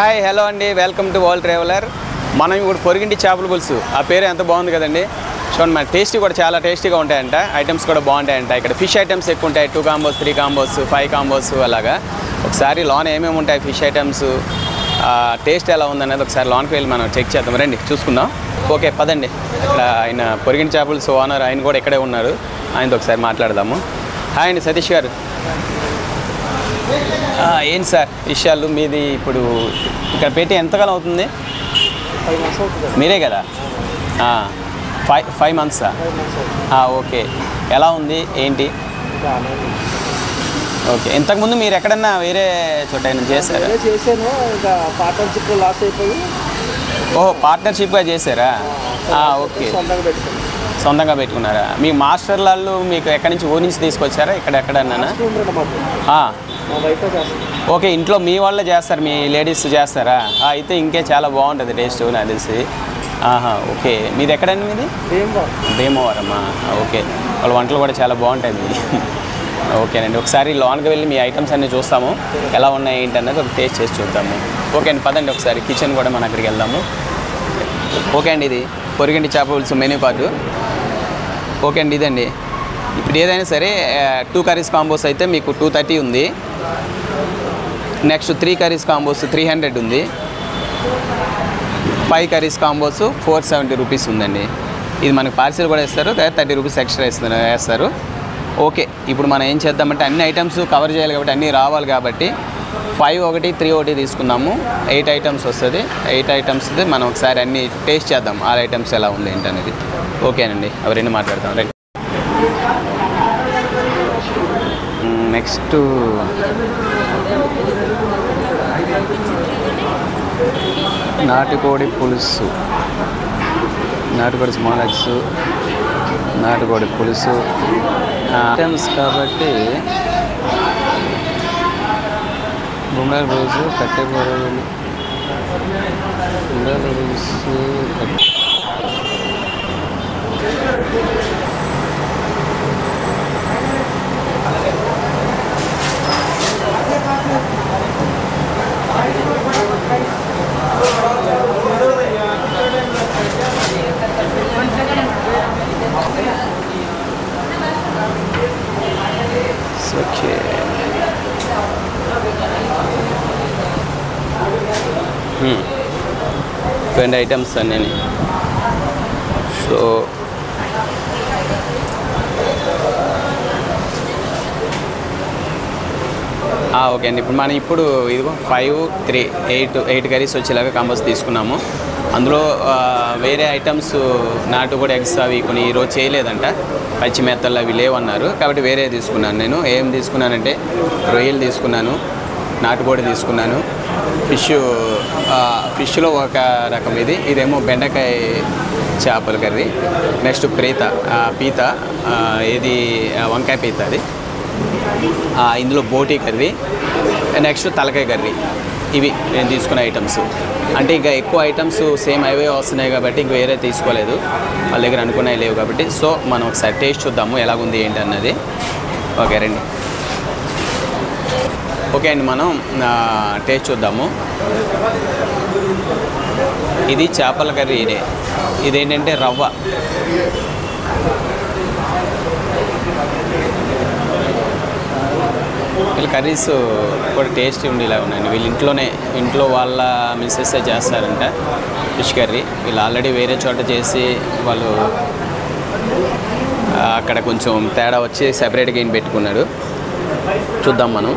Hi hello అండి, welcome to world traveller. మనం ఇప్పుడు పొరిగింటి చేపల పులుసు, ఆ పేరు ఎంత బాగుంది కదండి. చూడండి, మన టేస్టీ కూడా చాలా టేస్టీగా ఉంటాయంట. ఐటమ్స్ కూడా బాగుంటాయంట. ఇక్కడ ఫిష్ ఐటమ్స్ ఎక్కువ ఉంటాయి. 2 కాంబోస్, 3 కాంబోస్, 5 కాంబోస్ అలాగా. ఒకసారి లోన్ ఏమేమి ఉంటాయి ఫిష్ ఐటమ్స్, టేస్ట్ ఎలా ఉందనేది ఒకసారి లోన్కి వెళ్ళి మనం చెక్ చేద్దాం. రండి చూసుకుందాం. ఓకే పదండి. ఇక్కడ ఆయన పొరిగింటి చేపల పులుసు ఓనర్, ఆయన కూడా ఇక్కడే ఉన్నారు. ఆయనతో ఒకసారి మాట్లాడదాము. హాయ్ అండి సతీష్ గారు. ఏంటి సార్ విషయాలు? మీది ఇప్పుడు ఇక్కడ పెట్టి ఎంతకాలం అవుతుంది? 5 months అవుతుంది. మీరే కదా? 5 months. ఓకే, ఎలా ఉంది ఏంటి? ఓకే, ఇంతకుముందు మీరు ఎక్కడన్నా వేరే చోట చేశారా? చేశాను, ఇంకా పార్ట్నర్షిప్ లాస్ అయిపోయి. ఓహో, పార్ట్నర్షిప్గా చేశారా? ఓకే, సొంతంగా పెట్టుకున్నారా? మీ మాస్టర్ వాళ్ళు మీకు ఎక్కడి నుంచి ఊరి నుంచి తీసుకొచ్చారా? ఇక్కడ ఎక్కడన్నా? ఓకే, ఇంట్లో మీ వాళ్ళే చేస్తారు, మీ లేడీస్ చేస్తారా? అయితే ఇంకే చాలా బాగుంటుంది టేస్ట్ నాకు తెలిసి. ఓకే, మీది ఎక్కడండి? మీది భీమవరమా? ఓకే, వాళ్ళ వంటలు కూడా చాలా బాగుంటాయి మీ. ఓకేనండి, ఒకసారి లోన్కి వెళ్ళి మీ ఐటమ్స్ అన్నీ చూస్తాము, ఎలా ఉన్నాయి ఏంటి అన్నది ఒక టేస్ట్ చేసి చూద్దాము. ఓకే అండి, పదండి ఒకసారి కిచెన్ కూడా మనం అక్కడికి వెళ్దాము. ఓకే అండి, ఇది పొరిగింటి చేపల పులుసు మెనూ కార్డు. ఓకే అండి, ఇదండి. ఇప్పుడు ఏదైనా సరే 2 కర్రీస్ కాంబోస్ అయితే మీకు 230 ఉంది. నెక్స్ట్ 3 కర్రీస్ కాంబోస్ 300 ఉంది. 5 కర్రీస్ కాంబోస్ 470 రూపీస్ ఉందండి. ఇది మనకు పార్సిల్ కూడా ఇస్తారు, 30 రూపీస్ ఎక్స్ట్రా వేస్తారు. ఓకే, ఇప్పుడు మనం ఏం చేద్దామంటే అన్ని ఐటమ్స్ కవర్ చేయాలి కాబట్టి, అన్నీ రావాలి కాబట్టి 5 ఒకటి 3 ఒకటి తీసుకుందాము. 8 ఐటమ్స్ వస్తుంది. 8 ఐటమ్స్ మనం ఒకసారి అన్నీ టేస్ట్ చేద్దాం, 6 ఐటమ్స్ ఎలా ఉంది ఏంటనేది. ఓకేనండి, అవి రెండు మాట్లాడతాం. రైట్. నెక్స్ట్ నాటుకోడి పులుసు, నాటుకోడి స్మాల్ ఎగ్స్, నాటుకోడి పులుసు ఐటమ్స్ కాబట్టి గుండాల పులుసు, కట్టె కూరలు, గుండాల పులుసు, ఓకే. రెండు ఐటమ్స్ అన్నీ. సో ఓకే అండి, ఇప్పుడు మనం ఇదిగో 5, 3, 8 కర్రీస్ వచ్చేలాగా కాంబోస్ తీసుకున్నాము. అందులో వేరే ఐటమ్స్ నాటుకోడి ఎగ్స్ అవి కొన్ని ఈరోజు చేయలేదంట, పచ్చి మెత్తలు అవి లేవన్నారు కాబట్టి వేరే తీసుకున్నాను. నేను ఏం తీసుకున్నానంటే రొయ్యలు తీసుకున్నాను, నాటుకోడి తీసుకున్నాను, ఫిష్లో ఒక రకం ఇదేమో బెండకాయ చేపల కర్రీ, నెక్స్ట్ పీత ఇది వంకాయ పీత, అది ఇందులో బోటీ కర్రీ, నెక్స్ట్ తలకాయ కర్రీ. ఇవి నేను తీసుకున్న ఐటమ్స్. అంటే ఇంకా ఎక్కువ ఐటమ్స్ సేమ్ అవే వస్తున్నాయి కాబట్టి ఇంక వేరే తీసుకోలేదు, వాళ్ళ దగ్గర అనుకున్నాయి లేవు కాబట్టి. సో మనం ఒకసారి టేస్ట్ చూద్దాము ఎలాగుంది ఏంటి అన్నది. ఓకే రండి. ఓకే అండి, మనం టేస్ట్ చూద్దాము. ఇది చేపల కర్రీ. ఇదేంటంటే రవ్వ. వీళ్ళ కర్రీస్ కూడా టేస్టీ ఉండేలా ఉన్నాయండి. వీళ్ళు ఇంట్లో వాళ్ళ మిస్సెస్ చేస్తారంట ఫిష్ కర్రీ. వీళ్ళు ఆల్రెడీ వేరే చోట చేసి వాళ్ళు అక్కడ కొంచెం తేడా వచ్చి సెపరేట్గా ఏం పెట్టుకున్నాడు. చూద్దాం మనం.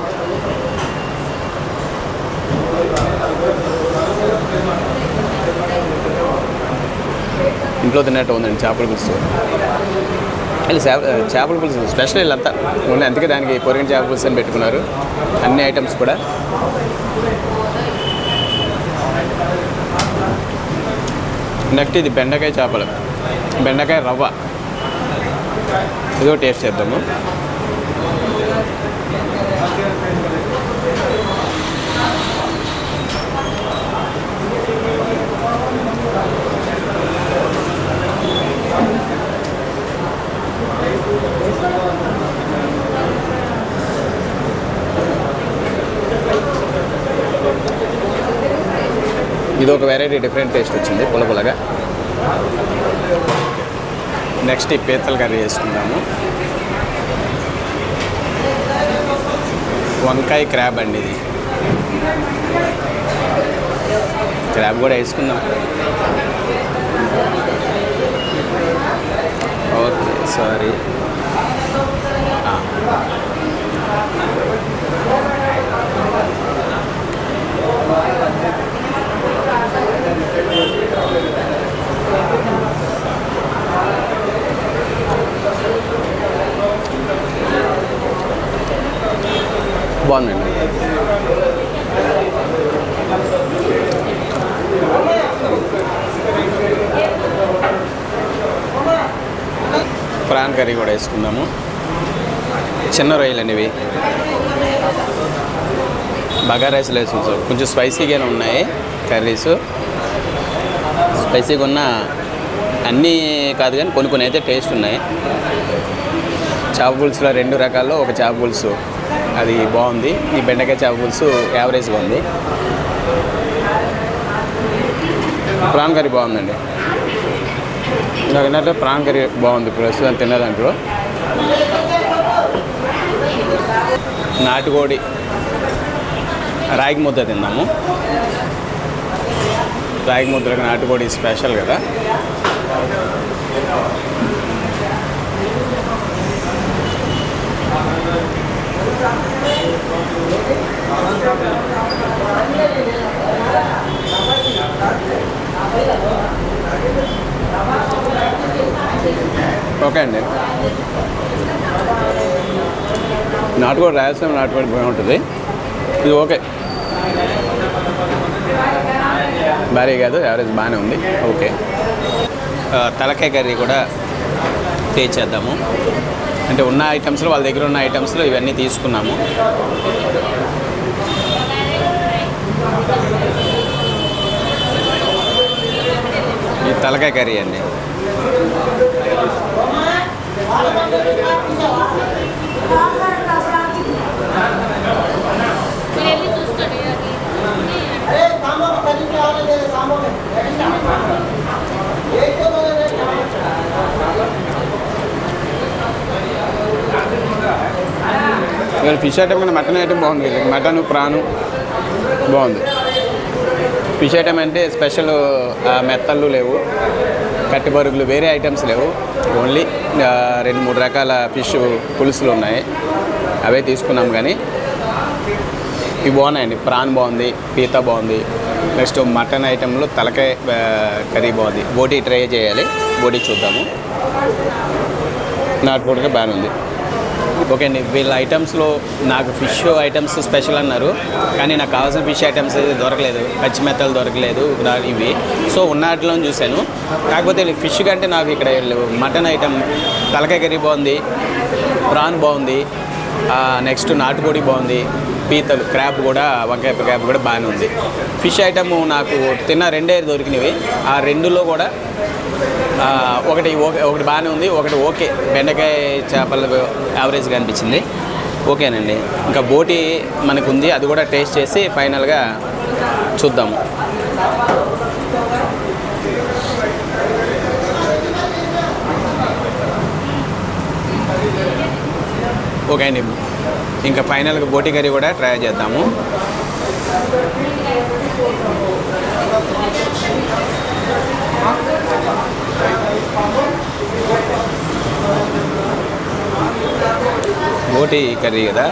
ఇంట్లో తిన్నట్టు ఉందండి చేపల పులుసు. చేపల పులుసు స్పెషల్ వీళ్ళంతా ఉన్నాయి, అందుకే దానికి పొరిగింటి చేపల పులుసు అని పెట్టుకున్నారు అన్ని ఐటమ్స్ కూడా. నెక్స్ట్ ఇది బెండకాయ రవ్వ. ఇదో టేస్ట్ చేద్దాము. ఇది ఒక వెరైటీ డిఫరెంట్ టేస్ట్ వచ్చింది పులపులగా. నెక్స్ట్ ఈ పీతల కర్రీ వేసుకుందాము. వంకాయ క్రాబ్ అండి ఇది. క్రాబ్ కూడా వేసుకుందాం. Okay sorry. బాగుందండి. ప్రాన్ కర్రీ కూడా వేసుకుందాము. చిన్న రొయ్యలు అండి ఇవి. బగారా రైస్లో వేసుకుంటాం. కొంచెం స్పైసీగానే ఉన్నాయి కర్రీస్. స్పైసీగా ఉన్న అన్నీ కాదు కానీ కొన్ని కొన్ని అయితే టేస్ట్ ఉన్నాయి. చేప పులుసులో 2 రకాల్లో ఒక చేప పులుసు అది బాగుంది. ఈ బెండకాయ చేప పులుసు యావరేజ్గా ఉంది. ప్రాన్ కర్రీ బాగుందండి. నాకు ఏంటంటే ప్రాన్ కర్రీ బాగుంది ప్రస్తుతం తిన్నదాంట్లో. నాటుకోడి రాగి ముద్ద తిందాము. రాగి ముద్దలకు నాటుకోడి స్పెషల్ కదా. ఓకే అండి. నాటుకోడి రాయలసీమ నాటుకోడి బాగుంటుంది. ఇది ఓకే, భారీ కాదు, యావరేజ్ బాగానే ఉంది. ఓకే. తలకాయ కర్రీ కూడా టేస్ట్ చేద్దాము. అంటే ఉన్న ఐటమ్స్లో వాళ్ళ దగ్గర ఉన్న ఐటమ్స్లో ఇవన్నీ తీసుకున్నాము. ఈ తలకాయ కర్రీ అండి. ఇవాళ ఫిష్ ఐటమ్ కన్నా మటన్ ఐటమ్ బాగుంది. మటన్ ప్రాను బాగుంది. ఫిష్ ఐటమ్ అంటే స్పెషల్ మెత్తళ్ళు లేవు, కట్టి బరుగులు వేరే ఐటమ్స్ లేవు. ఓన్లీ 2-3 రకాల ఫిష్ పులుసులు ఉన్నాయి, అవే తీసుకున్నాం. కానీ ఇవి బాగున్నాయండి. ప్రాన్ బాగుంది, పీత బాగుంది. నెక్స్ట్ మటన్ ఐటెంలో తలకాయ కర్రీ బాగుంది. బోటీ ట్రై చేయాలి, బోటీ చూద్దాము. నాటుకోడిగా బాగానే ఉంది. ఓకే అండి. వీళ్ళ ఐటమ్స్లో నాకు ఫిష్ ఐటమ్స్ స్పెషల్ అన్నారు, కానీ నాకు కావాల్సిన ఫిష్ ఐటమ్స్ అయితే దొరకలేదు. పచ్చి మెత్తలు దొరకలేదు ఇవి. సో ఉన్నట్లో చూశాను. కాకపోతే ఫిష్ కంటే నాకు ఇక్కడ మటన్ ఐటమ్ తలకాయ కర్రీ బాగుంది, ప్రాన్ బాగుంది, నెక్స్ట్ నాటుకోడి బాగుంది, పీతలు క్రాబ్ కూడా, వంకాయ క్రాబ్ కూడా బాగానే ఉంది. ఫిష్ ఐటమ్ నాకు తిన్న 2 దొరికినవి. ఆ 2లో కూడా ఒకటి బాగానే ఉంది, ఒకటి ఓకే. బెండకాయ చేపలు యావరేజ్గా అనిపించింది. ఓకేనండి. ఇంకా బోటీ మనకు ఉంది, అది కూడా టేస్ట్ చేసి ఫైనల్గా చూద్దాము. ఓకే అండి. ఇంకా ఫైనల్గా బోటీ కర్రీ కూడా ట్రై చేద్దాము. బోటీ కర్రీ కదా,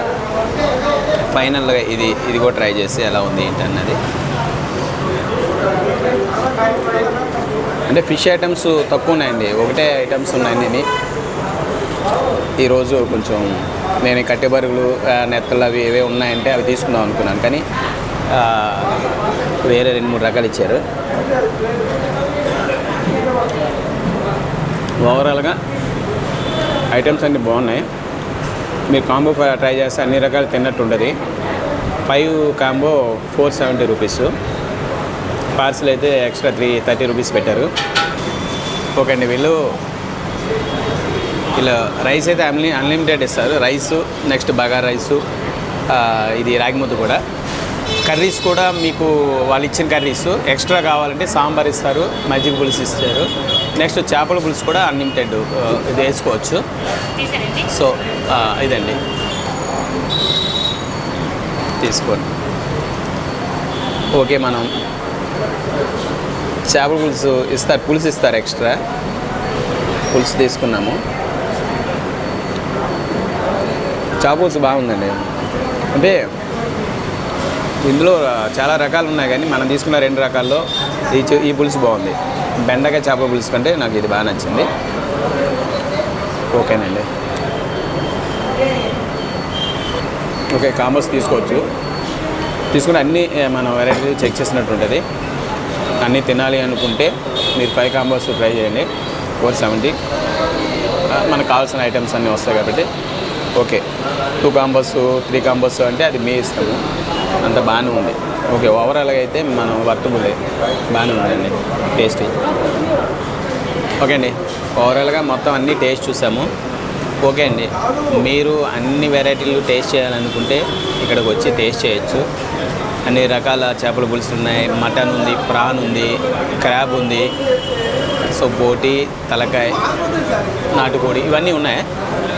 ఫైనల్గా ఇది కూడా ట్రై చేసి ఎలా ఉంది ఏంటన్నది. అంటే ఫిష్ ఐటమ్స్ తక్కువ ఉన్నాయండి, ఒకటే ఐటమ్స్ ఉన్నాయండి. ఈరోజు కొంచెం నేను కట్టె బరుగులు, నెత్తలు అవి ఏవే ఉన్నాయంటే అవి తీసుకుందాం అనుకున్నాను, కానీ వేరే 2-3 రకాలు ఇచ్చారు. ఓవరాల్గా ఐటమ్స్ అన్నీ బాగున్నాయి. మీరు కాంబో ట్రై చేస్తే అన్ని రకాలు తిన్నట్టు ఉంటుంది. 5 కాంబో 470 రూపీస్. పార్సల్ అయితే ఎక్స్ట్రా 30 రూపీస్ పెట్టారు. ఓకే అండి. ఇలా రైస్ అయితే అన్లిమిటెడ్ ఇస్తారు. రైసు, నెక్స్ట్ బగారా రైసు, ఇది రాగి ముద్ద కూడా. కర్రీస్ కూడా మీకు వాళ్ళు ఇచ్చిన కర్రీస్ ఎక్స్ట్రా కావాలంటే సాంబార్ ఇస్తారు, మజ్జిగ పులుసు ఇస్తారు. నెక్స్ట్ చేపల పులుసు కూడా అన్లిమిటెడ్ ఇది వేసుకోవచ్చు. సో ఇదండి తీసుకోండి. ఓకే, మనం చేపల పులుసు ఇస్తారు ఎక్స్ట్రా పులుసు తీసుకున్నాము. చేపల పులుసు బాగుందండి. అంటే ఇందులో చాలా రకాలు ఉన్నాయి కానీ మనం తీసుకున్న 2 రకాల్లో ఈ పులుసు బాగుంది. బెండకాయ చేపల పులుసు కంటే నాకు ఇది బాగా నచ్చింది. ఓకేనండి. ఓకే, కాంబోస్ తీసుకోవచ్చు. తీసుకుని అన్నీ మనం వెరైటీ చెక్ చేసినట్టు ఉంటుంది. అన్నీ తినాలి అనుకుంటే మీరు 5 కాంబోస్ ట్రై చేయండి. 470 మనకు కావాల్సిన ఐటమ్స్ అన్నీ వస్తాయి కాబట్టి ఓకే. 2 కాంబోస్ 3 కాంబోస్ అంటే అది మీ ఇష్టము. అంత బాగానే ఉంది. ఓకే, ఓవరాల్గా అయితే మనం వర్తబుల్ బాగానే ఉందండి, టేస్టీ. ఓకే అండి, ఓవరాల్గా మొత్తం అన్నీ టేస్ట్ చూసాము. ఓకే అండి, మీరు అన్ని వెరైటీలు టేస్ట్ చేయాలనుకుంటే ఇక్కడికి వచ్చి టేస్ట్ చేయొచ్చు. అన్ని రకాల చేపల పులుసులు ఉన్నాయి, మటన్ ఉంది, ప్రాన్ ఉంది, క్రాబ్ ఉంది, సో బోటి, తలకాయ, నాటుకోడి ఇవన్నీ ఉన్నాయి.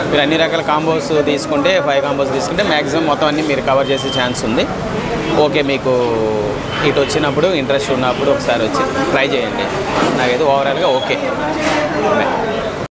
మీరు అన్ని రకాల కాంబోస్ తీసుకుంటే 5 కాంబోస్ తీసుకుంటే మ్యాక్సిమం మొత్తం అన్నీ మీరు కవర్ చేసే ఛాన్స్ ఉంది. ఓకే, మీకు ఇటు వచ్చినప్పుడు ఇంట్రెస్ట్ ఉన్నప్పుడు ఒకసారి వచ్చి ట్రై చేయండి. నాకైతే ఓవరాల్గా ఓకే.